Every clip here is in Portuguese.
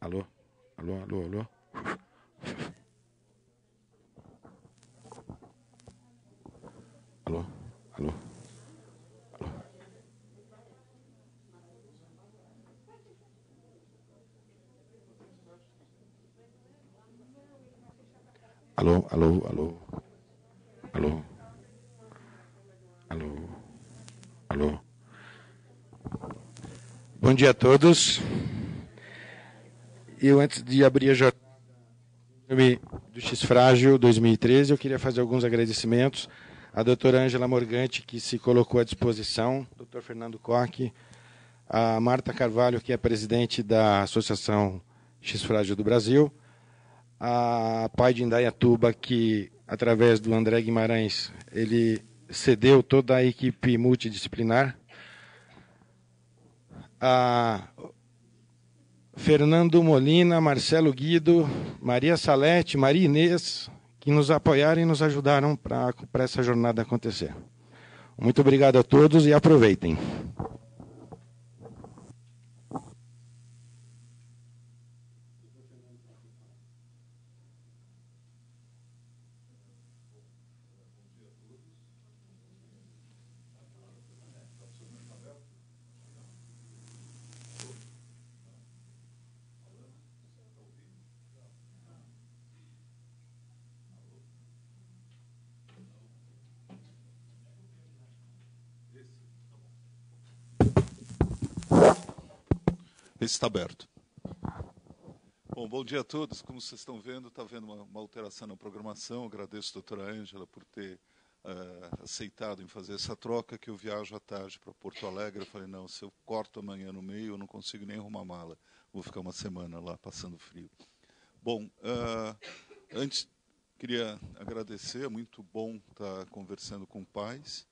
Alô? Alô, alô, alô? Alô? Alô? Alô? Alô, alô, alô? Alô? Alô? Alô? Bom dia a todos. Eu, antes de abrir a jornada do X-Frágil 2013, eu queria fazer alguns agradecimentos à doutora Ângela Morganti, que se colocou à disposição, doutor Fernando Koch, a Marta Carvalho, que é presidente da Associação X-Frágil do Brasil, a Pai de Indaiatuba, que, através do André Guimarães, ele cedeu toda a equipe multidisciplinar, a Fernando Molina, Marcelo Guido, Maria Salete, Maria Inês, que nos apoiaram e nos ajudaram para essa jornada acontecer. Muito obrigado a todos e aproveitem. Esse está aberto. Bom dia a todos. Como vocês estão vendo, está havendo uma alteração na programação. Agradeço a doutora Ângela por ter aceitado em fazer essa troca, que eu viajo à tarde para Porto Alegre. Eu falei, não, se eu corto amanhã no meio, eu não consigo nem arrumar mala. Vou ficar uma semana lá, passando frio. Bom, antes, queria agradecer. É muito bom estar conversando com pais.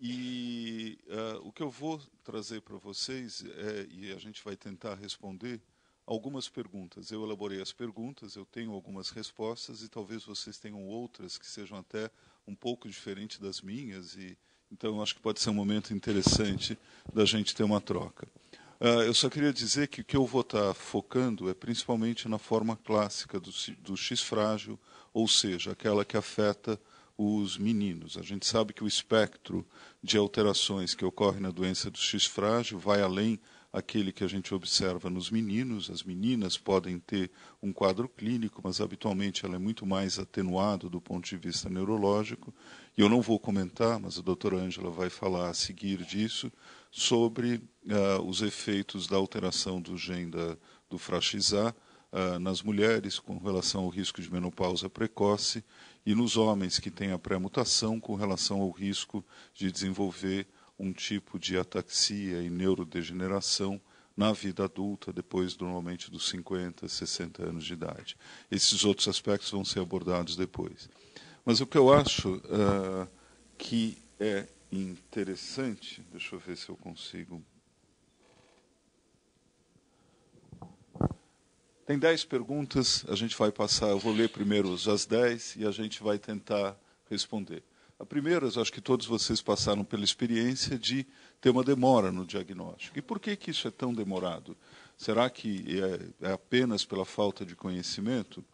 E o que eu vou trazer para vocês, e a gente vai tentar responder algumas perguntas. Eu elaborei as perguntas, eu tenho algumas respostas, e talvez vocês tenham outras que sejam até um pouco diferentes das minhas, e então eu acho que pode ser um momento interessante da gente ter uma troca. Eu só queria dizer que o que eu vou estar focando é principalmente na forma clássica do X-frágil, ou seja, aquela que afeta os meninos. A gente sabe que o espectro de alterações que ocorre na doença do X-frágil vai além aquele que a gente observa nos meninos. As meninas podem ter um quadro clínico, mas habitualmente ela é muito mais atenuado do ponto de vista neurológico. E eu não vou comentar, mas a doutora Ângela vai falar a seguir disso, sobre os efeitos da alteração do gene do FRAX-A nas mulheres com relação ao risco de menopausa precoce e nos homens que têm a pré-mutação com relação ao risco de desenvolver um tipo de ataxia e neurodegeneração na vida adulta, depois normalmente dos 50, 60 anos de idade. Esses outros aspectos vão ser abordados depois. Mas o que eu acho que é interessante, deixa eu ver se eu consigo. Tem 10 perguntas, a gente vai passar, eu vou ler primeiro as 10 e a gente vai tentar responder. A primeira, eu acho que todos vocês passaram pela experiência de ter uma demora no diagnóstico. E por que isso é tão demorado? Será que é apenas pela falta de conhecimento?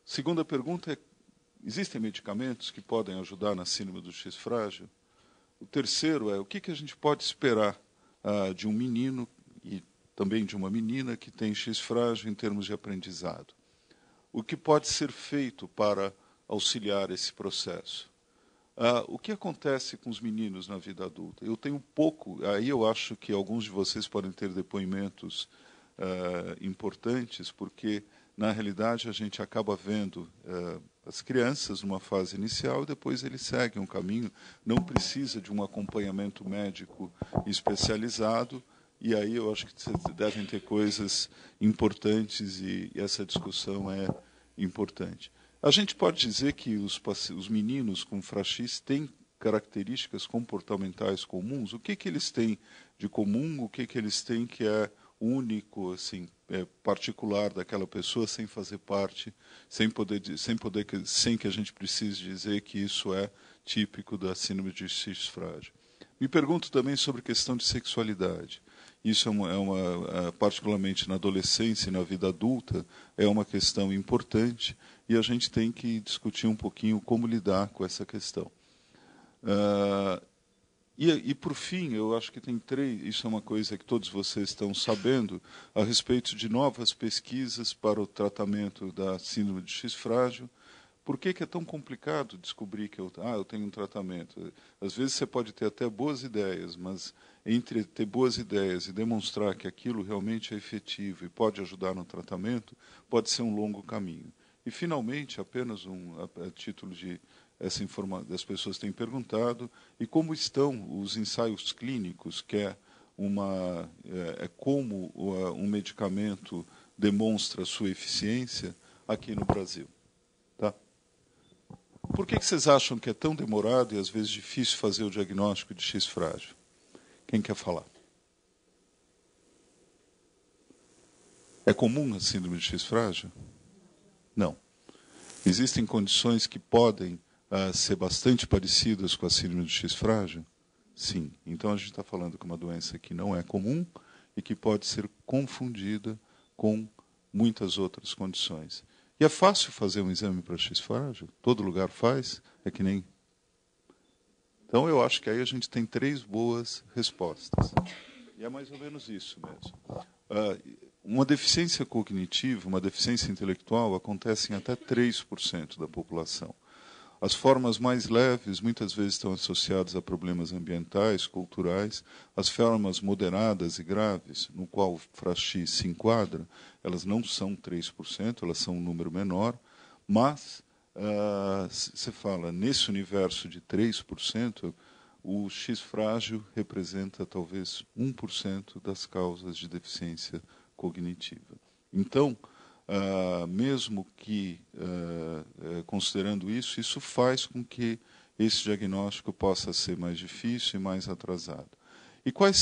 Segunda pergunta é, existem medicamentos que podem ajudar na síndrome do X-frágil? O terceiro é, o que a gente pode esperar de um menino e também de uma menina que tem X-frágil em termos de aprendizado? O que pode ser feito para auxiliar esse processo? O que acontece com os meninos na vida adulta? Eu tenho pouco, aí eu acho que alguns de vocês podem ter depoimentos importantes, porque, na realidade, a gente acaba vendo as crianças numa fase inicial e depois eles seguem um caminho, não precisa de um acompanhamento médico especializado, e aí eu acho que vocês devem ter coisas importantes e essa discussão é importante. A gente pode dizer que os meninos com FRAX têm características comportamentais comuns? O que eles têm de comum? O que eles têm que é único, assim, particular daquela pessoa, sem fazer parte, sem que a gente precise dizer que isso é típico da síndrome de X-frágil? Me pergunto também sobre questão de sexualidade. Isso particularmente na adolescência e na vida adulta, é uma questão importante e a gente tem que discutir um pouquinho como lidar com essa questão. Por fim, eu acho que tem isso é uma coisa que todos vocês estão sabendo, a respeito de novas pesquisas para o tratamento da síndrome de X frágil. Por que é tão complicado descobrir que eu tenho um tratamento? Às vezes você pode ter até boas ideias, mas entre ter boas ideias e demonstrar que aquilo realmente é efetivo e pode ajudar no tratamento, pode ser um longo caminho. E, finalmente, apenas a título de essa informação, as pessoas têm perguntado, e como estão os ensaios clínicos, que é como um medicamento demonstra sua eficiência aqui no Brasil. Tá? Por que vocês acham que é tão demorado e, às vezes, difícil fazer o diagnóstico de X frágil? Quem quer falar? É comum a síndrome de X frágil? Não. Existem condições que podem ser bastante parecidas com a síndrome de X frágil? Sim. Então, a gente está falando de uma doença que não é comum e que pode ser confundida com muitas outras condições. E é fácil fazer um exame para X frágil? Todo lugar faz? É que nem... Então, eu acho que aí a gente tem 3 boas respostas. E é mais ou menos isso mesmo. Uma deficiência cognitiva, uma deficiência intelectual, acontece em até 3% da população. As formas mais leves muitas vezes estão associadas a problemas ambientais, culturais. As formas moderadas e graves, no qual o FRA-X se enquadra, elas não são 3%, elas são um número menor, mas você fala, nesse universo de 3%, o X frágil representa talvez 1% das causas de deficiência cognitiva. Então, mesmo que, considerando isso, isso faz com que esse diagnóstico possa ser mais difícil e mais atrasado. E quais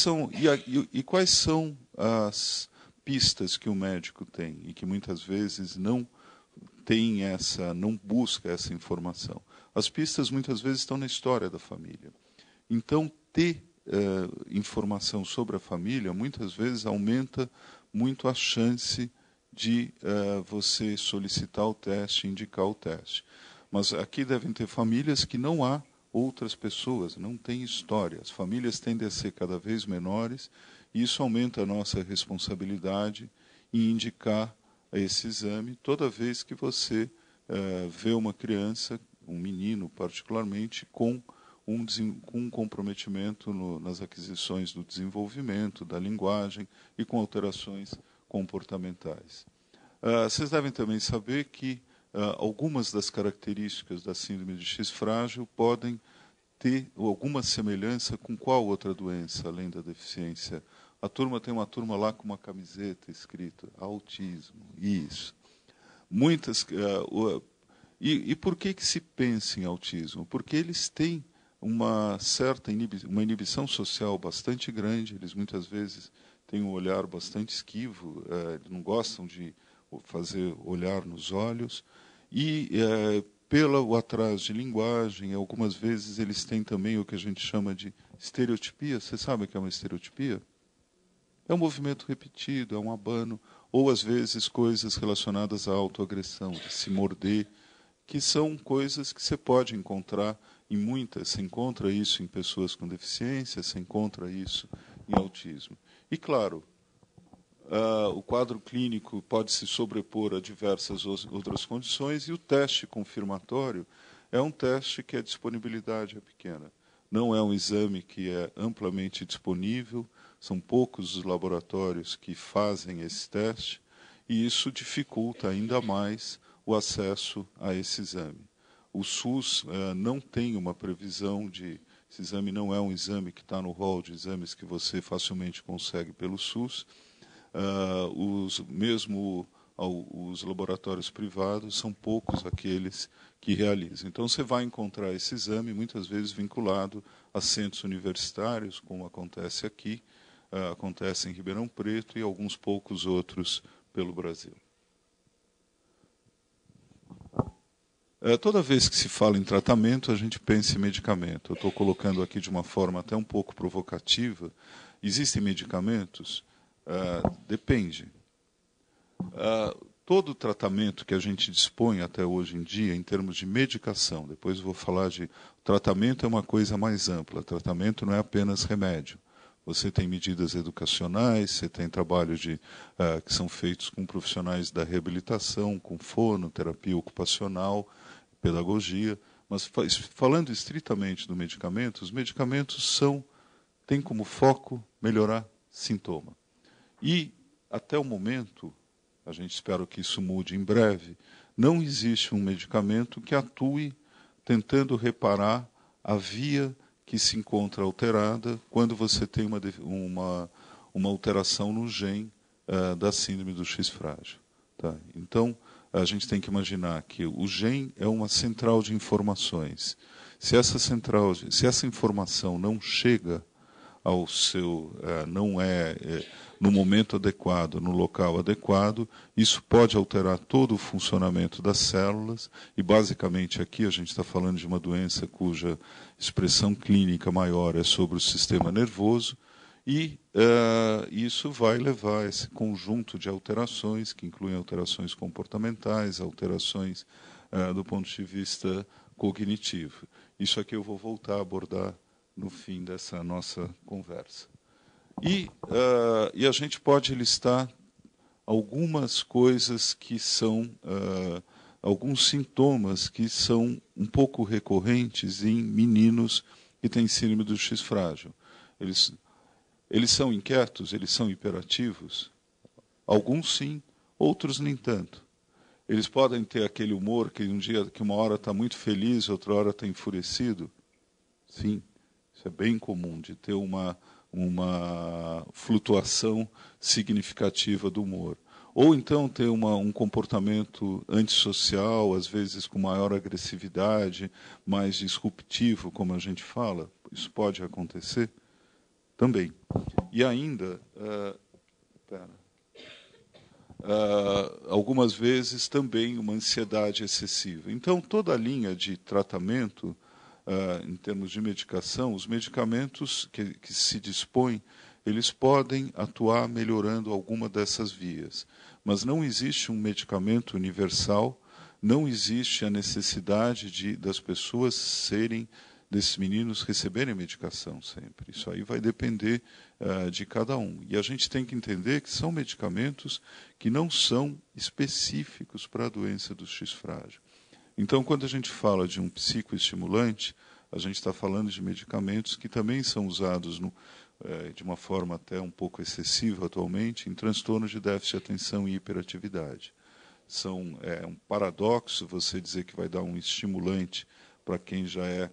são as pistas que o médico tem e que muitas vezes não busca essa informação? As pistas muitas vezes estão na história da família. Então, ter informação sobre a família muitas vezes aumenta muito a chance de você solicitar o teste, indicar o teste. Mas aqui devem ter famílias que não há outras pessoas, não tem história. As famílias tendem a ser cada vez menores e isso aumenta a nossa responsabilidade em indicar esse exame toda vez que você vê uma criança, um menino particularmente, com um comprometimento nas aquisições do desenvolvimento, da linguagem e com alterações comportamentais. Vocês devem também saber que algumas das características da síndrome de X frágil podem ter alguma semelhança com qual outra doença, além da deficiência? Tem uma turma lá com uma camiseta escrito autismo, isso. E por que se pensa em autismo? Porque eles têm uma certa inibição social bastante grande, eles muitas vezes têm um olhar bastante esquivo, eles não gostam de fazer olhar nos olhos, e pelo atraso de linguagem, algumas vezes eles têm também o que a gente chama de estereotipia. Você sabe o que é uma estereotipia? É um movimento repetido, é um abano, ou às vezes coisas relacionadas à autoagressão, de se morder, que são coisas que você pode encontrar em muitas. Você encontra isso em pessoas com deficiência, você encontra isso em autismo. E, claro, o quadro clínico pode se sobrepor a diversas outras condições e o teste confirmatório é um teste que a disponibilidade é pequena. Não é um exame que é amplamente disponível, são poucos os laboratórios que fazem esse teste e isso dificulta ainda mais o acesso a esse exame. O SUS não tem uma previsão de... Esse exame não é um exame que está no rol de exames que você facilmente consegue pelo SUS. Mesmo os laboratórios privados são poucos aqueles que realizam. Então, você vai encontrar esse exame muitas vezes vinculado a centros universitários, como acontece aqui, acontece em Ribeirão Preto e alguns poucos outros pelo Brasil. Toda vez que se fala em tratamento, a gente pensa em medicamento. Eu estou colocando aqui de uma forma até um pouco provocativa. Existem medicamentos? Depende. Todo tratamento que a gente dispõe até hoje em dia, em termos de medicação, depois eu vou falar de... Tratamento é uma coisa mais ampla. Tratamento não é apenas remédio. Você tem medidas educacionais, você tem trabalhos que são feitos com profissionais da reabilitação, com fono, terapia ocupacional, pedagogia. Mas falando estritamente do medicamento, os medicamentos têm como foco melhorar sintoma. E, até o momento, a gente espera que isso mude em breve, não existe um medicamento que atue tentando reparar a via que se encontra alterada quando você tem uma alteração no gene da síndrome do X frágil. Tá? Então, a gente tem que imaginar que o gene é uma central de informações. Se essa informação não chega ao seu, não é no momento adequado, no local adequado, isso pode alterar todo o funcionamento das células, e basicamente aqui a gente está falando de uma doença cuja expressão clínica maior é sobre o sistema nervoso, e isso vai levar a esse conjunto de alterações, que incluem alterações comportamentais, alterações do ponto de vista cognitivo. Isso aqui eu vou voltar a abordar no fim dessa nossa conversa. E a gente pode listar algumas coisas que são, alguns sintomas que são um pouco recorrentes em meninos que têm síndrome do X frágil. Eles são inquietos, eles são hiperativos? Alguns sim, outros nem tanto. Eles podem ter aquele humor que uma hora está muito feliz, outra hora está enfurecido? Sim. Isso é bem comum, de ter uma flutuação significativa do humor. Ou então ter um comportamento antissocial, às vezes com maior agressividade, mais disruptivo, como a gente fala. Isso pode acontecer também. E ainda, algumas vezes também uma ansiedade excessiva. Então, toda a linha de tratamento, em termos de medicação, os medicamentos que se dispõem, eles podem atuar melhorando alguma dessas vias. Mas não existe um medicamento universal, não existe a necessidade das pessoas desses meninos receberem medicação sempre. Isso aí vai depender de cada um. E a gente tem que entender que são medicamentos que não são específicos para a doença do X frágil. Então, quando a gente fala de um psicoestimulante, a gente está falando de medicamentos que também são usados de uma forma até um pouco excessiva atualmente em transtornos de déficit de atenção e hiperatividade. É um paradoxo você dizer que vai dar um estimulante para quem já é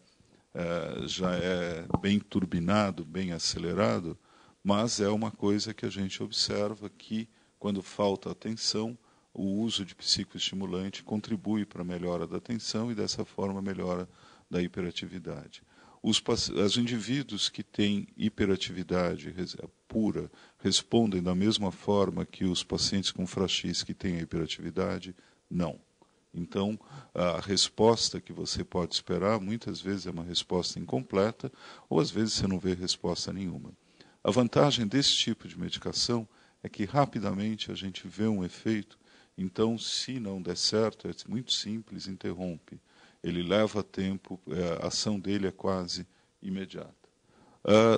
bem turbinado, bem acelerado, mas é uma coisa que a gente observa que, quando falta atenção, o uso de psicoestimulante contribui para a melhora da atenção e, dessa forma, a melhora da hiperatividade. Os indivíduos que têm hiperatividade pura respondem da mesma forma que os pacientes com Fragile que têm a hiperatividade? Não. Então, a resposta que você pode esperar, muitas vezes, é uma resposta incompleta, ou às vezes você não vê resposta nenhuma. A vantagem desse tipo de medicação é que rapidamente a gente vê um efeito. Então, se não der certo, é muito simples, interrompe. Ele leva tempo, a ação dele é quase imediata.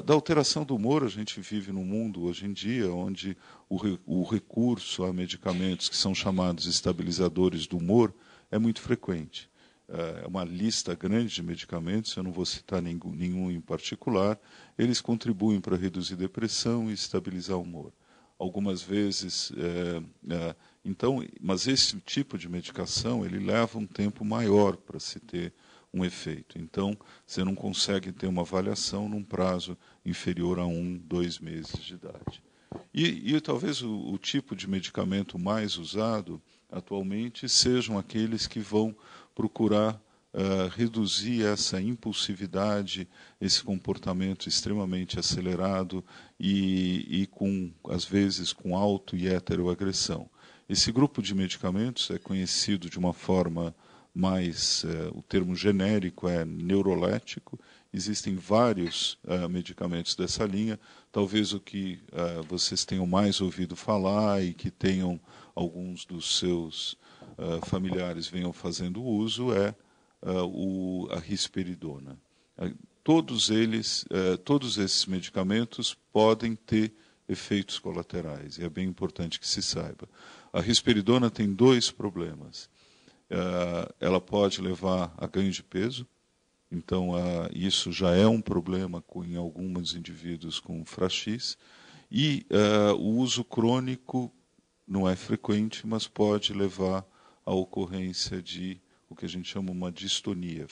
Da alteração do humor, a gente vive num mundo, hoje em dia, onde o recurso a medicamentos que são chamados estabilizadores do humor é muito frequente. É uma lista grande de medicamentos, eu não vou citar nenhum em particular, eles contribuem para reduzir depressão e estabilizar o humor. Algumas vezes... Então, mas esse tipo de medicação ele leva um tempo maior para se ter um efeito. Então, você não consegue ter uma avaliação num prazo inferior a 2 meses de idade. E talvez o tipo de medicamento mais usado atualmente sejam aqueles que vão procurar reduzir essa impulsividade, esse comportamento extremamente acelerado e às vezes com auto e heteroagressão. Esse grupo de medicamentos é conhecido de uma forma mais, o termo genérico é neurolético. Existem vários medicamentos dessa linha. Talvez o que vocês tenham mais ouvido falar e que tenham alguns dos seus familiares venham fazendo uso é a risperidona. Todos esses medicamentos podem ter efeitos colaterais, e é bem importante que se saiba. A risperidona tem 2 problemas. Ela pode levar a ganho de peso, então isso já é um problema em alguns indivíduos com Frachis, e o uso crônico não é frequente, mas pode levar à ocorrência de o que a gente chama uma distonia,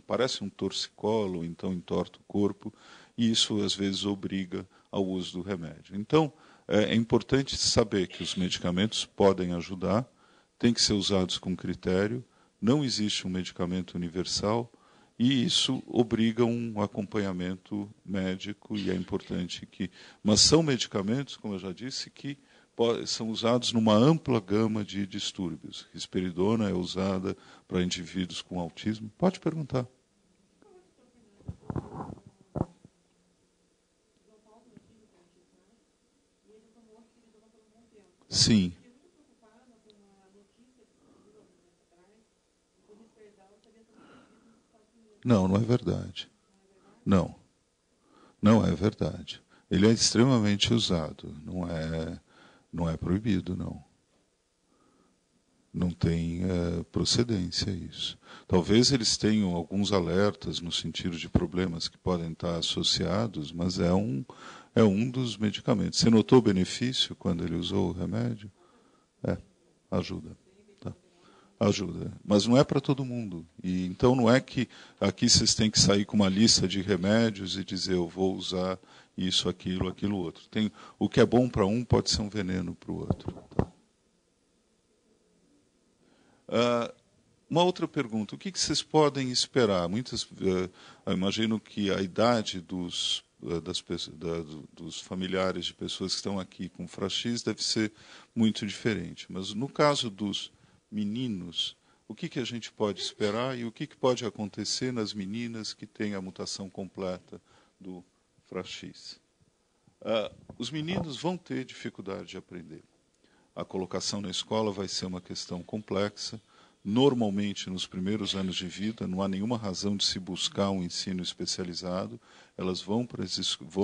parece um torcicolo, então entorta o corpo, e isso às vezes obriga ao uso do remédio. Então, é importante saber que os medicamentos podem ajudar, têm que ser usados com critério, não existe um medicamento universal, e isso obriga um acompanhamento médico, e é importante que... Mas são medicamentos, como eu já disse, que são usados numa ampla gama de distúrbios. Risperidona é usada para indivíduos com autismo. Pode perguntar. Sim. Não, não é verdade. Não. Não é verdade. Ele é extremamente usado. Não é proibido, não. Não tem procedência isso. Talvez eles tenham alguns alertas no sentido de problemas que podem estar associados, mas é um dos medicamentos. Você notou o benefício quando ele usou o remédio? Ajuda. Tá. Ajuda. Mas não é para todo mundo. E então não é que aqui vocês têm que sair com uma lista de remédios e dizer eu vou usar isso, aquilo outro. O que é bom para um pode ser um veneno para o outro. Tá? Uma outra pergunta. O que vocês podem esperar? Eu imagino que a idade dos familiares de pessoas que estão aqui com Frachis deve ser muito diferente. Mas no caso dos meninos, o que a gente pode esperar e o que pode acontecer nas meninas que têm a mutação completa do Frachis? Os meninos vão ter dificuldade de aprender. A colocação na escola vai ser uma questão complexa. Normalmente, nos primeiros anos de vida, não há nenhuma razão de se buscar um ensino especializado. Elas vão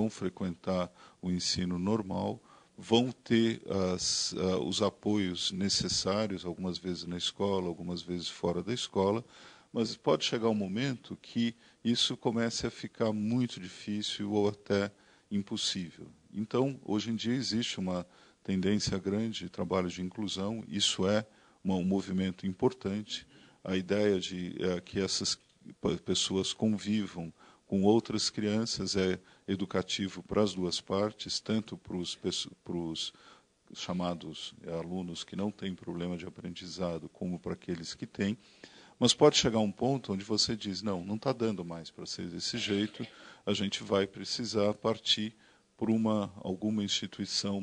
frequentar o ensino normal, vão ter os apoios necessários, algumas vezes na escola, algumas vezes fora da escola, mas pode chegar um momento que isso comece a ficar muito difícil ou até impossível. Então, hoje em dia, existe uma tendência grande de trabalho de inclusão, isso é um movimento importante. A ideia de que essas pessoas convivam com outras crianças é educativo para as duas partes, tanto para os chamados alunos que não têm problema de aprendizado, como para aqueles que têm. Mas pode chegar um ponto onde você diz, não está dando mais para ser desse jeito, a gente vai precisar partir por alguma instituição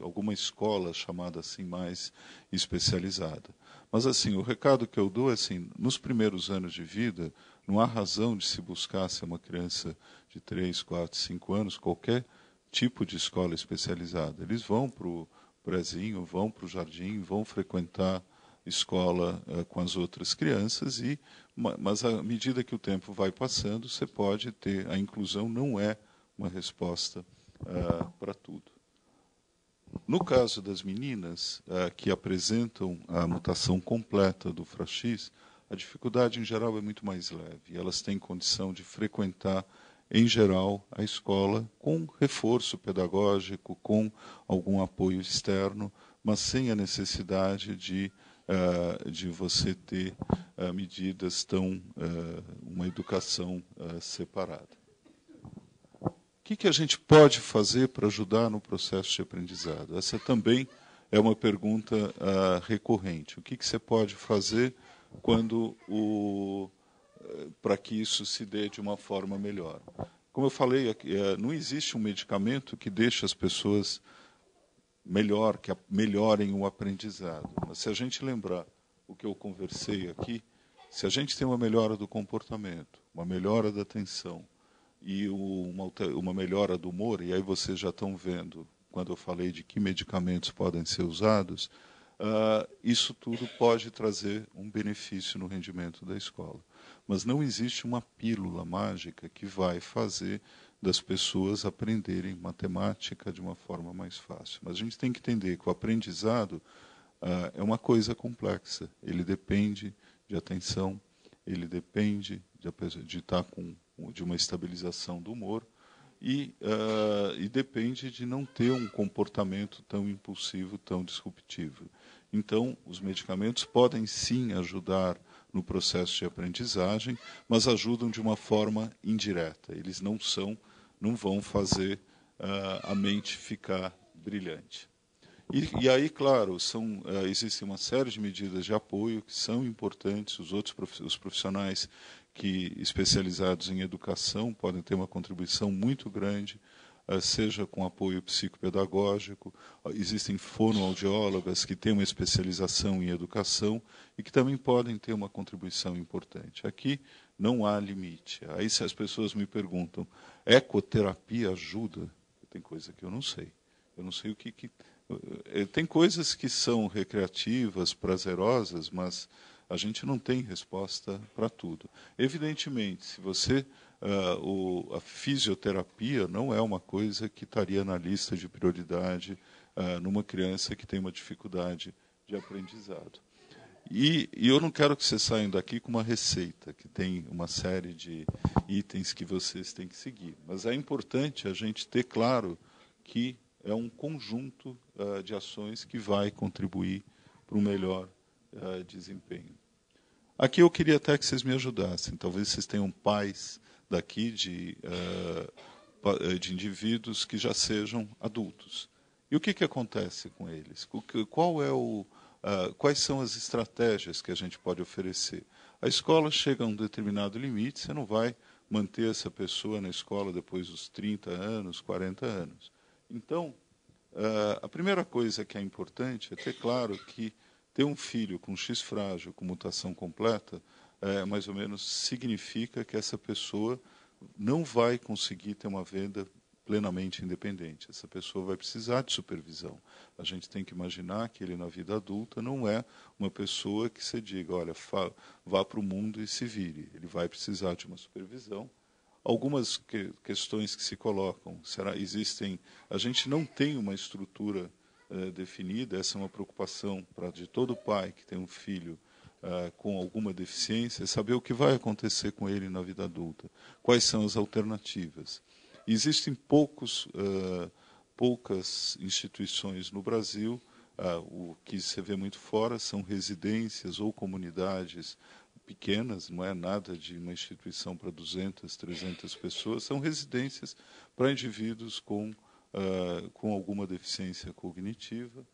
alguma escola chamada assim mais especializada. Mas assim, o recado que eu dou é assim, nos primeiros anos de vida, não há razão de se buscar ser uma criança de 3, 4, 5 anos, qualquer tipo de escola especializada. Eles vão para o prézinho, vão para o jardim, vão frequentar escola com as outras crianças, mas à medida que o tempo vai passando, você pode ter, a inclusão não é uma resposta para tudo. No caso das meninas que apresentam a mutação completa do Frachis, a dificuldade em geral é muito mais leve. Elas têm condição de frequentar, em geral, a escola com reforço pedagógico, com algum apoio externo, mas sem a necessidade de você ter medidas uma educação separada. O que a gente pode fazer para ajudar no processo de aprendizado? Essa também é uma pergunta recorrente. O que você pode fazer para que isso se dê de uma forma melhor? Como eu falei, não existe um medicamento que deixe as pessoas que melhorem o aprendizado. Mas se a gente lembrar o que eu conversei aqui, Se a gente tem uma melhora do comportamento, uma melhora da atenção e uma melhora do humor, e aí vocês já estão vendo, quando eu falei de que medicamentos podem ser usados, isso tudo pode trazer um benefício no rendimento da escola. Mas não existe uma pílula mágica que vai fazer das pessoas aprenderem matemática de uma forma mais fácil. Mas a gente tem que entender que o aprendizado é uma coisa complexa. Ele depende de atenção, ele depende de estar de uma estabilização do humor e depende de não ter um comportamento tão impulsivo, tão disruptivo. Então, os medicamentos podem sim ajudar no processo de aprendizagem, mas ajudam de uma forma indireta. Eles não vão fazer a mente ficar brilhante. E aí, claro, existem uma série de medidas de apoio que são importantes. Os profissionais especializados em educação podem ter uma contribuição muito grande, seja com apoio psicopedagógico. Existem fonoaudiólogas que têm uma especialização em educação e que também podem ter uma contribuição importante. Aqui não há limite. Aí, se as pessoas me perguntam, ecoterapia ajuda? Tem coisa que eu não sei. Eu não sei o que tem coisas que são recreativas, prazerosas, mas a gente não tem resposta para tudo. Evidentemente, se você a fisioterapia não é uma coisa que estaria na lista de prioridade numa criança que tem uma dificuldade de aprendizado. E eu não quero que vocês saiam daqui com uma receita, que tem uma série de itens que vocês têm que seguir. Mas é importante a gente ter claro que é um conjunto de ações que vai contribuir para um melhor desempenho. Aqui eu queria até que vocês me ajudassem. Talvez vocês tenham pais daqui de indivíduos que já sejam adultos. E o que acontece com eles? Quais são as estratégias que a gente pode oferecer? A escola chega a um determinado limite, você não vai manter essa pessoa na escola depois dos 30 anos, 40 anos. Então, a primeira coisa que é importante é ter claro que ter um filho com X frágil, com mutação completa, mais ou menos significa que essa pessoa não vai conseguir ter uma vida plenamente independente. Essa pessoa vai precisar de supervisão. A gente tem que imaginar que ele, na vida adulta, não é uma pessoa que você diga, olha, vá para o mundo e se vire. Ele vai precisar de uma supervisão. Algumas questões que se colocam, a gente não tem uma estrutura definida, essa é uma preocupação de todo pai que tem um filho com alguma deficiência, é saber o que vai acontecer com ele na vida adulta, quais são as alternativas. Existem poucas instituições no Brasil, o que se vê muito fora são residências ou comunidades pequenas, não é nada de uma instituição para 200, 300 pessoas, são residências para indivíduos com alguma deficiência cognitiva.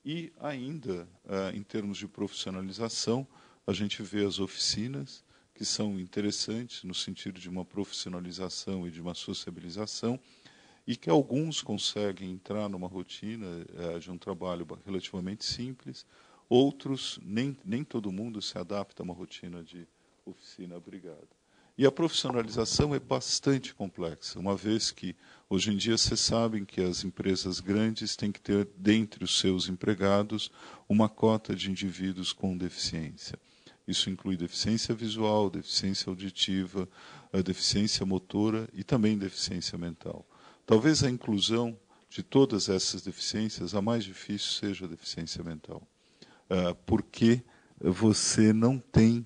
E ainda, em termos de profissionalização, a gente vê as oficinas, que são interessantes no sentido de uma profissionalização e de uma sociabilização, e que alguns conseguem entrar numa rotina de um trabalho relativamente simples, outros, nem todo mundo se adapta a uma rotina de oficina abrigada. E a profissionalização é bastante complexa, uma vez que, hoje em dia, vocês sabem que as empresas grandes têm que ter, dentre os seus empregados, uma cota de indivíduos com deficiência. Isso inclui deficiência visual, deficiência auditiva, deficiência motora e também deficiência mental. Talvez a inclusão de todas essas deficiências, a mais difícil seja a deficiência mental. Porque você não tem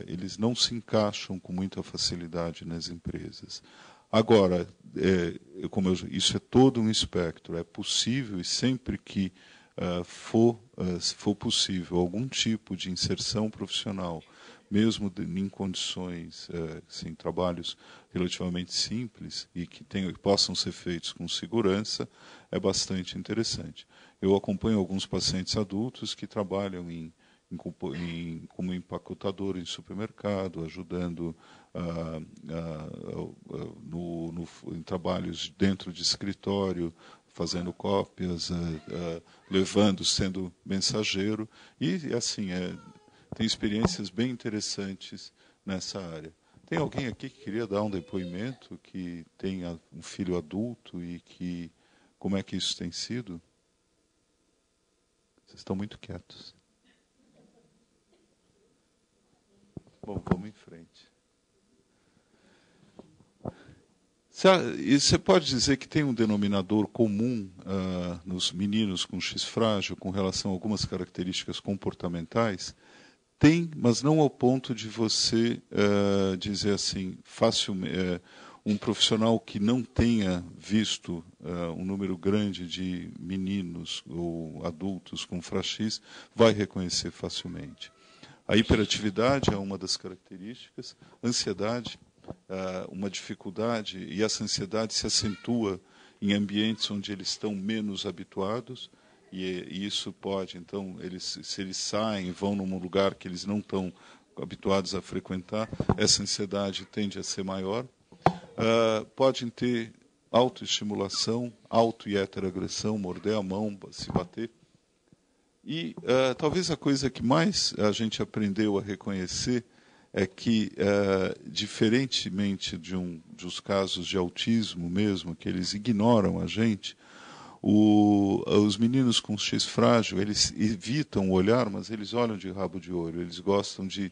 eles não se encaixam com muita facilidade nas empresas. Agora, isso é todo um espectro. É possível, e sempre que for possível, algum tipo de inserção profissional, mesmo em condições, assim, trabalhos relativamente simples e que possam ser feitos com segurança, é bastante interessante. Eu acompanho alguns pacientes adultos que trabalham como empacotador em supermercado, ajudando em trabalhos dentro de escritório, fazendo cópias, sendo mensageiro. E, assim, tem experiências bem interessantes nessa área. Tem alguém aqui que queria dar um depoimento, que tenha um filho adulto e que como é que isso tem sido? Vocês estão muito quietos. Bom, vamos em frente. E você pode dizer que tem um denominador comum nos meninos com X frágil com relação a algumas características comportamentais? Tem, mas não ao ponto de você dizer assim, um profissional que não tenha visto um número grande de meninos ou adultos com Fra-X vai reconhecer facilmente. A hiperatividade é uma das características, ansiedade, uma dificuldade, e essa ansiedade se acentua em ambientes onde eles estão menos habituados, e isso pode, então, se eles saem e vão num lugar que eles não estão habituados a frequentar, essa ansiedade tende a ser maior. Podem ter autoestimulação, auto- e heteroagressão, morder a mão, se bater. E talvez a coisa que mais a gente aprendeu a reconhecer é que, diferentemente dos casos de autismo mesmo, que eles ignoram a gente, os meninos com X frágil, eles evitam o olhar, mas eles olham de rabo de olho, eles gostam de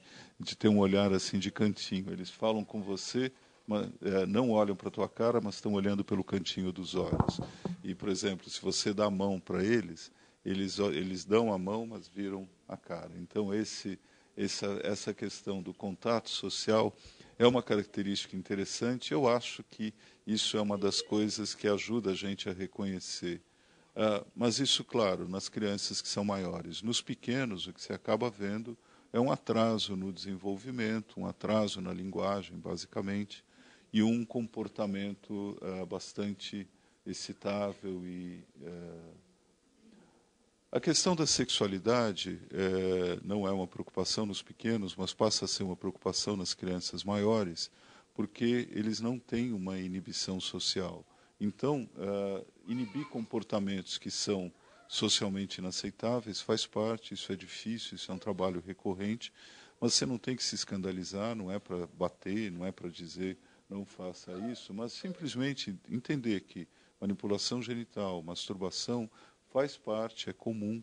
ter um olhar assim de cantinho. Eles falam com você, mas, não olham para a tua cara, mas estão olhando pelo cantinho dos olhos. E, por exemplo, se você dá a mão para eles dão a mão, mas viram a cara. Então, essa questão do contato social é uma característica interessante. Eu acho que isso é uma das coisas que ajuda a gente a reconhecer. Mas isso, claro, nas crianças que são maiores. Nos pequenos, o que você acaba vendo é um atraso no desenvolvimento, um atraso na linguagem, basicamente, e um comportamento bastante excitável e... A questão da sexualidade não é uma preocupação nos pequenos, mas passa a ser uma preocupação nas crianças maiores, porque eles não têm uma inibição social. Então, inibir comportamentos que são socialmente inaceitáveis faz parte, isso é difícil, isso é um trabalho recorrente, mas você não tem que se escandalizar, não é para bater, não é para dizer não faça isso, mas simplesmente entender que manipulação genital, masturbação, faz parte, é comum.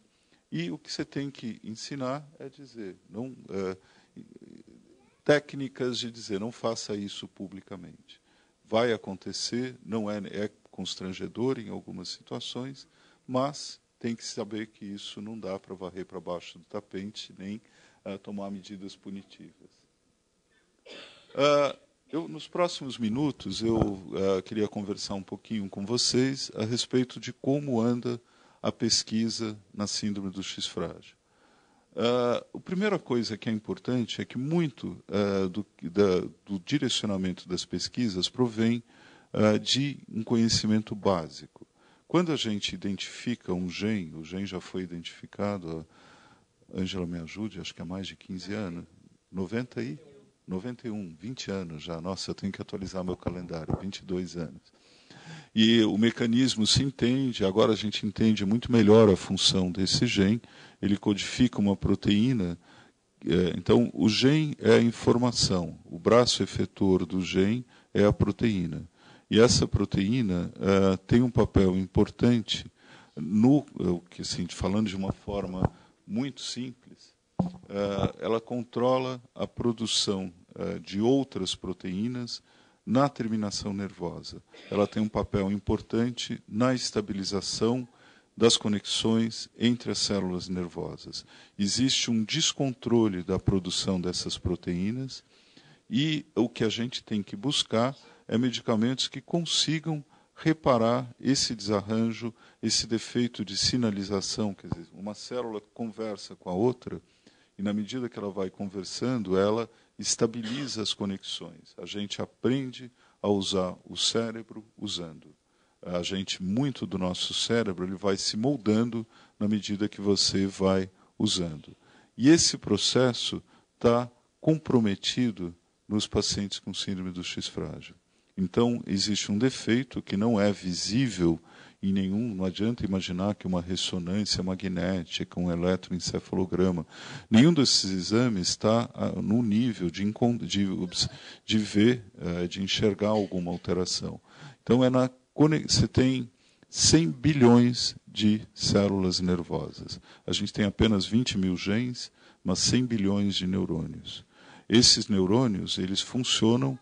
E o que você tem que ensinar é dizer, técnicas de dizer, não faça isso publicamente. Vai acontecer, não é constrangedor em algumas situações, mas tem que saber que isso não dá para varrer para baixo do tapete, nem tomar medidas punitivas. Nos próximos minutos, eu queria conversar um pouquinho com vocês a respeito de como anda a pesquisa na síndrome do X frágil. A primeira coisa que é importante é que muito do direcionamento das pesquisas provém de um conhecimento básico. Quando a gente identifica um gene, o gene já foi identificado, a Ângela me ajude, acho que há mais de 15 anos, 91, 20 anos já. Nossa, eu tenho que atualizar meu calendário, 22 anos. E o mecanismo se entende, agora a gente entende muito melhor a função desse gene, ele codifica uma proteína, então o gene é a informação, o braço efetor do gene é a proteína. E essa proteína tem um papel importante, assim, falando de uma forma muito simples, ela controla a produção de outras proteínas na terminação nervosa. Ela tem um papel importante na estabilização das conexões entre as células nervosas. Existe um descontrole da produção dessas proteínas e o que a gente tem que buscar é medicamentos que consigam reparar esse desarranjo, esse defeito de sinalização. Quer dizer, uma célula conversa com a outra e, na medida que ela vai conversando, ela estabiliza as conexões. A gente aprende a usar o cérebro usando. Muito do nosso cérebro ele vai se moldando na medida que você vai usando. E esse processo está comprometido nos pacientes com síndrome do X frágil. Então, existe um defeito que não é visível não adianta imaginar que uma ressonância magnética, um eletroencefalograma, nenhum desses exames está no nível de ver, de enxergar alguma alteração. Então, você tem 100 bilhões de células nervosas. A gente tem apenas 20 mil genes, mas 100 bilhões de neurônios. Esses neurônios, eles funcionam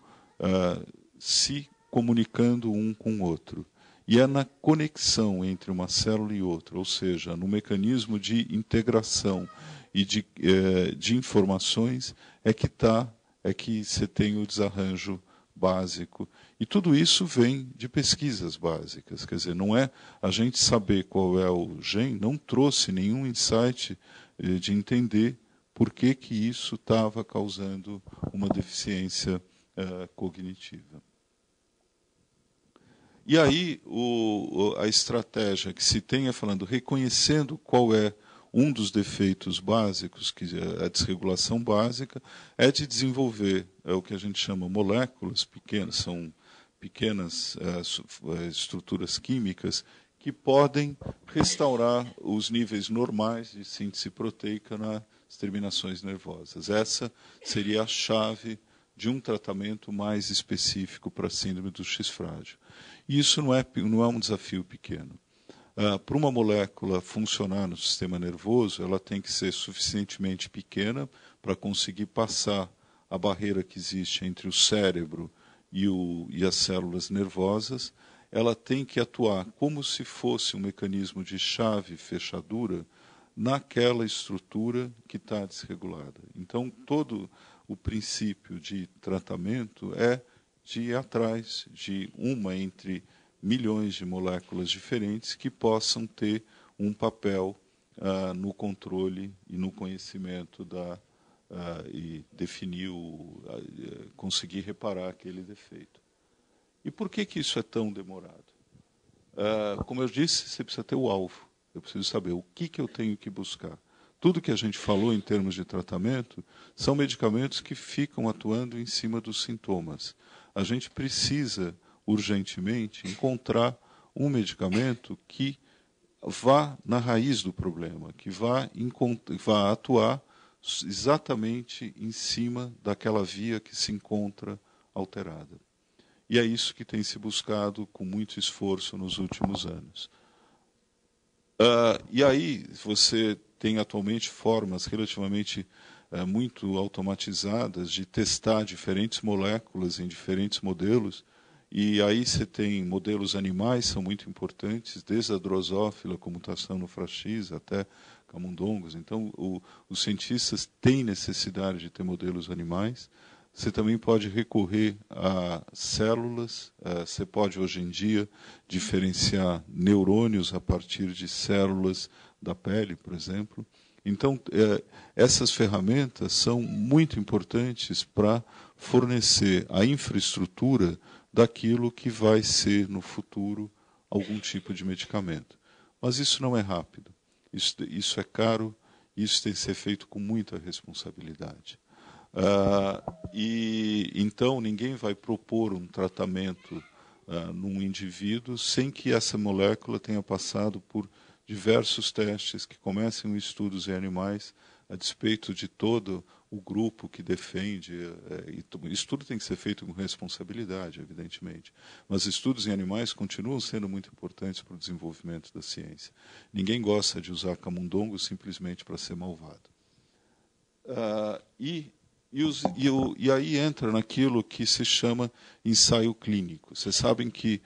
se comunicando um com o outro. E é na conexão entre uma célula e outra, ou seja, no mecanismo de integração e de informações, é que você tem o desarranjo básico. E tudo isso vem de pesquisas básicas. Quer dizer, não é a gente saber qual é o gene, não trouxe nenhum insight de entender por que isso estava causando uma deficiência cognitiva. E aí, a estratégia que se tem é falando, reconhecendo qual é um dos defeitos básicos, que é a desregulação básica, é de desenvolver o que a gente chama moléculas pequenas, são pequenas estruturas químicas que podem restaurar os níveis normais de síntese proteica nas terminações nervosas. Essa seria a chave de um tratamento mais específico para a síndrome do X frágil. E isso não é um desafio pequeno. Para uma molécula funcionar no sistema nervoso, ela tem que ser suficientemente pequena para conseguir passar a barreira que existe entre o cérebro e as células nervosas. Ela tem que atuar como se fosse um mecanismo de chave-fechadura naquela estrutura que está desregulada. Então, todo o princípio de tratamento é de ir atrás de uma entre milhões de moléculas diferentes que possam ter um papel no controle e no conhecimento e definir, conseguir reparar aquele defeito. E por que isso é tão demorado? Como eu disse, você precisa ter o alvo. Eu preciso saber o que eu tenho que buscar. Tudo que a gente falou em termos de tratamento são medicamentos que ficam atuando em cima dos sintomas. A gente precisa, urgentemente, encontrar um medicamento que vá na raiz do problema, que vá atuar exatamente em cima daquela via que se encontra alterada. E é isso que tem se buscado com muito esforço nos últimos anos. E aí você tem atualmente formas relativamente muito automatizadas de testar diferentes moléculas em diferentes modelos. E aí você tem modelos animais, são muito importantes, desde a drosófila, com mutação no FRAX, até camundongos. Então, os cientistas têm necessidade de ter modelos animais. Você também pode recorrer a células. Você pode, hoje em dia, diferenciar neurônios a partir de células da pele, por exemplo. Então, essas ferramentas são muito importantes para fornecer a infraestrutura daquilo que vai ser, no futuro, algum tipo de medicamento. Mas isso não é rápido. Isso é caro, isso tem que ser feito com muita responsabilidade. Então, ninguém vai propor um tratamento num indivíduo sem que essa molécula tenha passado por diversos testes que comecem estudos em animais, a despeito de todo o grupo que defende. Isso tudo tem que ser feito com responsabilidade, evidentemente. Mas estudos em animais continuam sendo muito importantes para o desenvolvimento da ciência. Ninguém gosta de usar camundongo simplesmente para ser malvado. E aí entra naquilo que se chama ensaio clínico. Vocês sabem que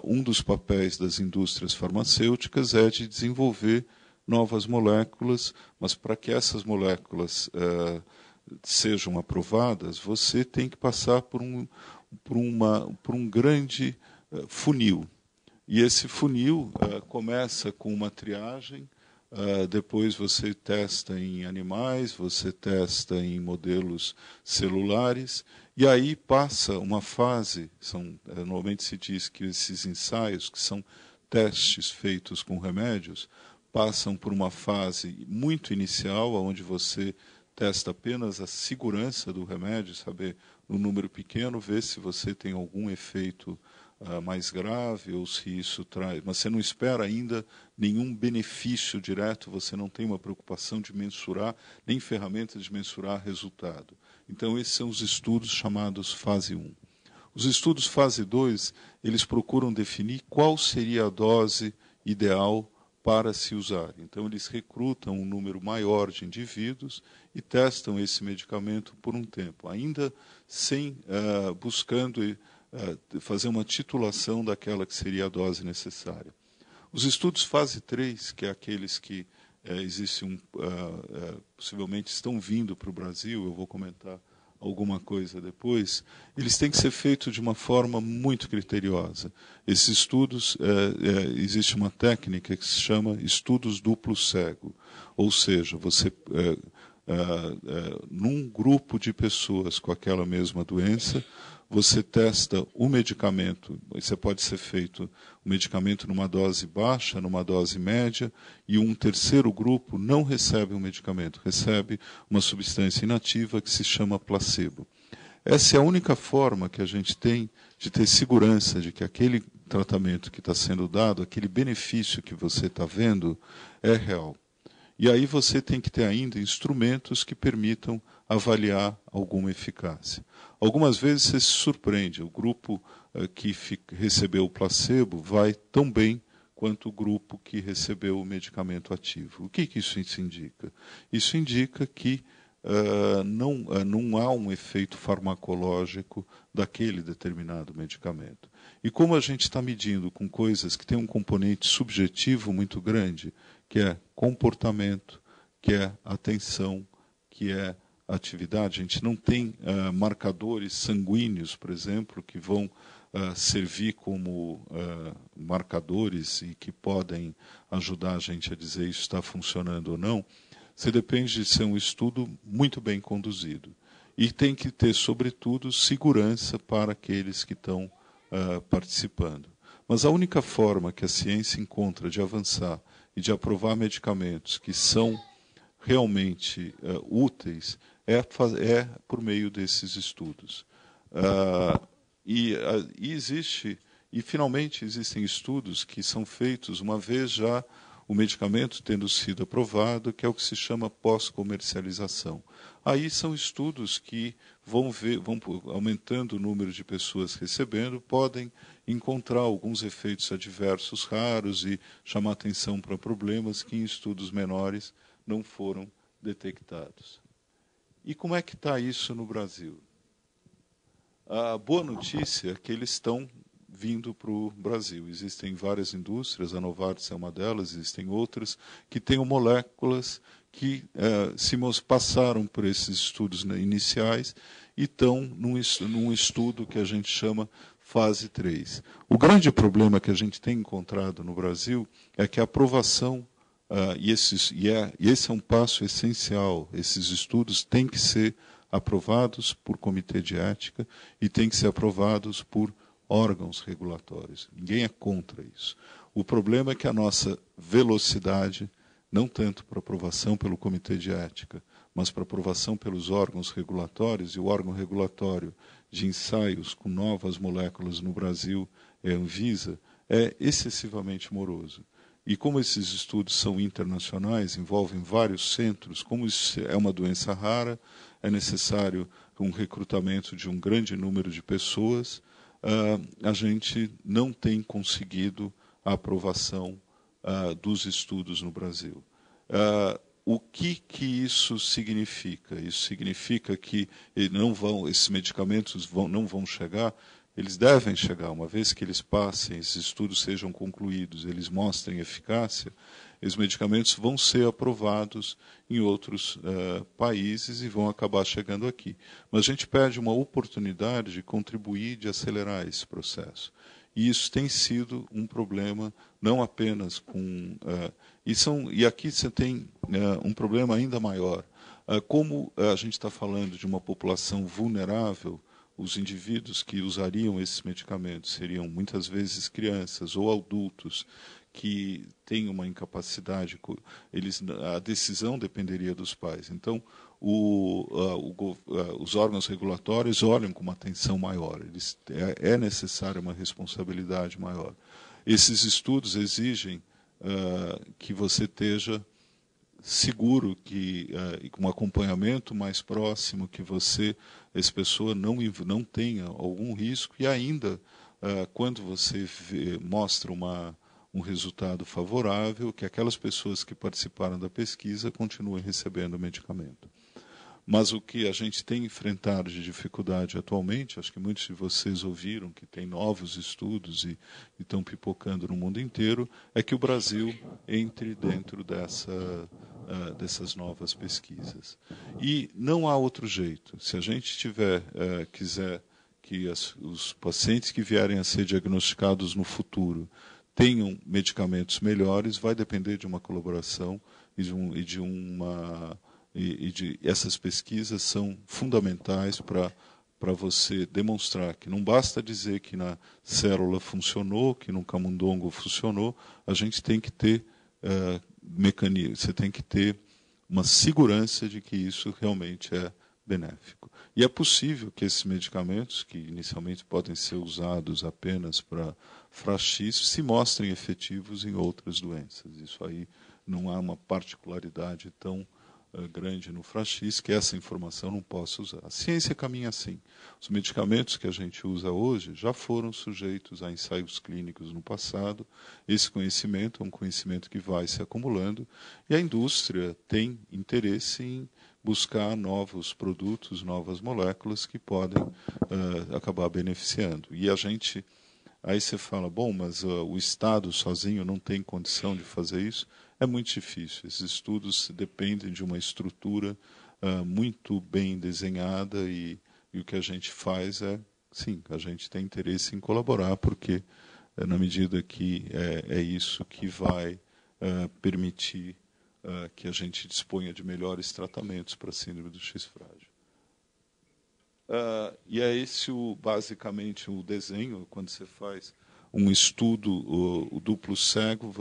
um dos papéis das indústrias farmacêuticas é de desenvolver novas moléculas, mas para que essas moléculas sejam aprovadas, você tem que passar por um grande funil. E esse funil começa com uma triagem. Depois você testa em animais, você testa em modelos celulares, e aí passa uma fase, normalmente se diz que esses ensaios, que são testes feitos com remédios, passam por uma fase muito inicial, onde você testa apenas a segurança do remédio, saber no número pequeno, ver se você tem algum efeito mais grave, ou se isso traz... Mas você não espera ainda nenhum benefício direto, você não tem uma preocupação de mensurar, nem ferramentas de mensurar resultado. Então, esses são os estudos chamados fase 1. Os estudos fase 2, eles procuram definir qual seria a dose ideal para se usar. Então, eles recrutam um número maior de indivíduos e testam esse medicamento por um tempo, ainda sem buscando fazer uma titulação daquela que seria a dose necessária. Os estudos fase 3, que é aqueles que possivelmente estão vindo para o Brasil, eu vou comentar alguma coisa depois, eles têm que ser feitos de uma forma muito criteriosa. Esses estudos, existe uma técnica que se chama estudos duplo cego, ou seja, você, num grupo de pessoas com aquela mesma doença, você testa o medicamento, isso pode ser feito o medicamento numa dose baixa, numa dose média, e um terceiro grupo não recebe o medicamento, recebe uma substância inativa que se chama placebo. Essa é a única forma que a gente tem de ter segurança de que aquele tratamento que está sendo dado, aquele benefício que você está vendo, é real. E aí você tem que ter ainda instrumentos que permitam avaliar alguma eficácia. Algumas vezes você se surpreende, o grupo que recebeu o placebo vai tão bem quanto o grupo que recebeu o medicamento ativo. O que isso indica? Isso indica que não há um efeito farmacológico daquele determinado medicamento. E como a gente está medindo com coisas que têm um componente subjetivo muito grande, que é comportamento, que é atenção, que é atividade, a gente não tem marcadores sanguíneos, por exemplo, que vão servir como marcadores e que podem ajudar a gente a dizer isso está funcionando ou não. Você depende de ser um estudo muito bem conduzido. E tem que ter, sobretudo, segurança para aqueles que estão participando. Mas a única forma que a ciência encontra de avançar e de aprovar medicamentos que são realmente úteis é por meio desses estudos. E finalmente existem estudos que são feitos uma vez já o medicamento tendo sido aprovado, que é o que se chama pós-comercialização. Aí são estudos que vão aumentando o número de pessoas recebendo, podem encontrar alguns efeitos adversos raros e chamar atenção para problemas que em estudos menores não foram detectados. E como é que está isso no Brasil? A boa notícia é que eles estão vindo para o Brasil. Existem várias indústrias, a Novartis é uma delas, existem outras que têm moléculas que passaram por esses estudos iniciais e estão num estudo que a gente chama fase 3. O grande problema que a gente tem encontrado no Brasil é que a aprovação, e esse é um passo essencial, esses estudos têm que ser aprovados por comitê de ética e têm que ser aprovados por órgãos regulatórios. Ninguém é contra isso. O problema é que a nossa velocidade, não tanto para aprovação pelo comitê de ética, mas para aprovação pelos órgãos regulatórios, e o órgão regulatório de ensaios com novas moléculas no Brasil é a Anvisa, é excessivamente moroso. E como esses estudos são internacionais, envolvem vários centros, como isso é uma doença rara, é necessário um recrutamento de um grande número de pessoas, a gente não tem conseguido a aprovação dos estudos no Brasil. O que isso significa? Isso significa que esses medicamentos não vão chegar. Eles devem chegar, uma vez que eles passem, esses estudos sejam concluídos, eles mostrem eficácia, os medicamentos vão ser aprovados em outros países e vão acabar chegando aqui. Mas a gente perde uma oportunidade de contribuir, de acelerar esse processo. E isso tem sido um problema, não apenas com... E aqui você tem um problema ainda maior. Como a gente está falando de uma população vulnerável, os indivíduos que usariam esses medicamentos seriam muitas vezes crianças ou adultos que têm uma incapacidade, a decisão dependeria dos pais. Então, os órgãos regulatórios olham com uma atenção maior. É necessária uma responsabilidade maior. Esses estudos exigem que você esteja seguro, que com um acompanhamento mais próximo, que essa pessoa não tenha algum risco, e ainda, quando você mostra um resultado favorável, que aquelas pessoas que participaram da pesquisa continuem recebendo o medicamento. Mas o que a gente tem enfrentado de dificuldade atualmente, acho que muitos de vocês ouviram que tem novos estudos e estão pipocando no mundo inteiro, é que o Brasil entre dentro dessas novas pesquisas. E não há outro jeito. Se a gente quiser que os pacientes que vierem a ser diagnosticados no futuro tenham medicamentos melhores, vai depender de uma colaboração essas pesquisas são fundamentais para você demonstrar que não basta dizer que na célula funcionou, que no camundongo funcionou, a gente tem que ter mecanismo, você tem que ter uma segurança de que isso realmente é benéfico. E é possível que esses medicamentos, que inicialmente podem ser usados apenas para FRAX, se mostrem efetivos em outras doenças. Isso aí não há uma particularidade tão grande no FRAX que essa informação não possa usar. A ciência caminha assim. Os medicamentos que a gente usa hoje já foram sujeitos a ensaios clínicos no passado. Esse conhecimento é um conhecimento que vai se acumulando e a indústria tem interesse em buscar novos produtos, novas moléculas que podem acabar beneficiando. E aí você fala, bom, mas o Estado sozinho não tem condição de fazer isso. É muito difícil. Esses estudos dependem de uma estrutura muito bem desenhada e o que a gente faz sim, a gente tem interesse em colaborar, porque na medida que é isso que vai permitir que a gente disponha de melhores tratamentos para a síndrome do X frágil. E é esse, basicamente, o desenho. Quando você faz um estudo o duplo cego,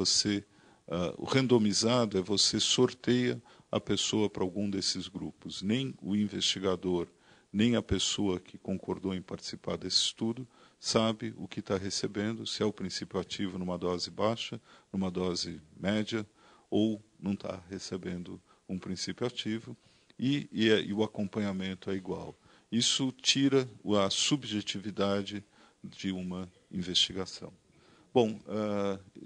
o randomizado você sorteia a pessoa para algum desses grupos. Nem o investigador, nem a pessoa que concordou em participar desse estudo sabe o que está recebendo, se é o princípio ativo numa dose baixa, numa dose média, ou não está recebendo um princípio ativo, e o acompanhamento é igual. Isso tira a subjetividade de uma investigação. Bom,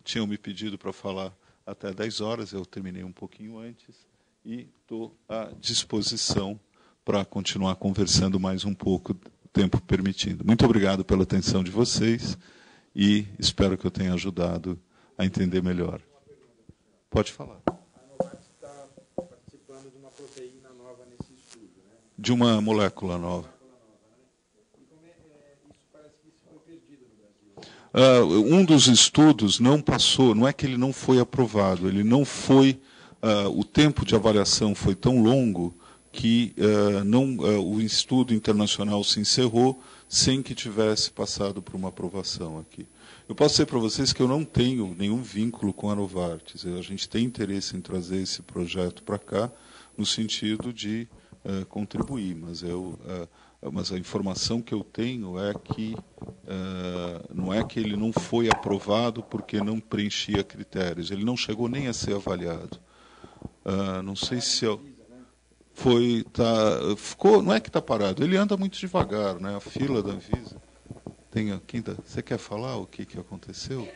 tinham me pedido para falar até 10 horas, eu terminei um pouquinho antes, e estou à disposição para continuar conversando mais um pouco, tempo permitindo. Muito obrigado pela atenção de vocês e espero que eu tenha ajudado a entender melhor. Pode falar. A Novartis está participando de uma proteína nova nesse estudo, né? De uma molécula nova. E como isso parece que isso foi perdido no Brasil. Um dos estudos não passou, não é que ele não foi aprovado, ele não foi, o tempo de avaliação foi tão longo que o estudo internacional se encerrou sem que tivesse passado por uma aprovação aqui. Eu posso dizer para vocês que eu não tenho nenhum vínculo com a Novartis. A gente tem interesse em trazer esse projeto para cá, no sentido de contribuir, mas a informação que eu tenho é que não é que ele não foi aprovado porque não preenchia critérios, ele não chegou nem a ser avaliado. Não sei se não é que está parado, ele anda muito devagar, né? A fila da Anvisa. Você quer falar o que aconteceu?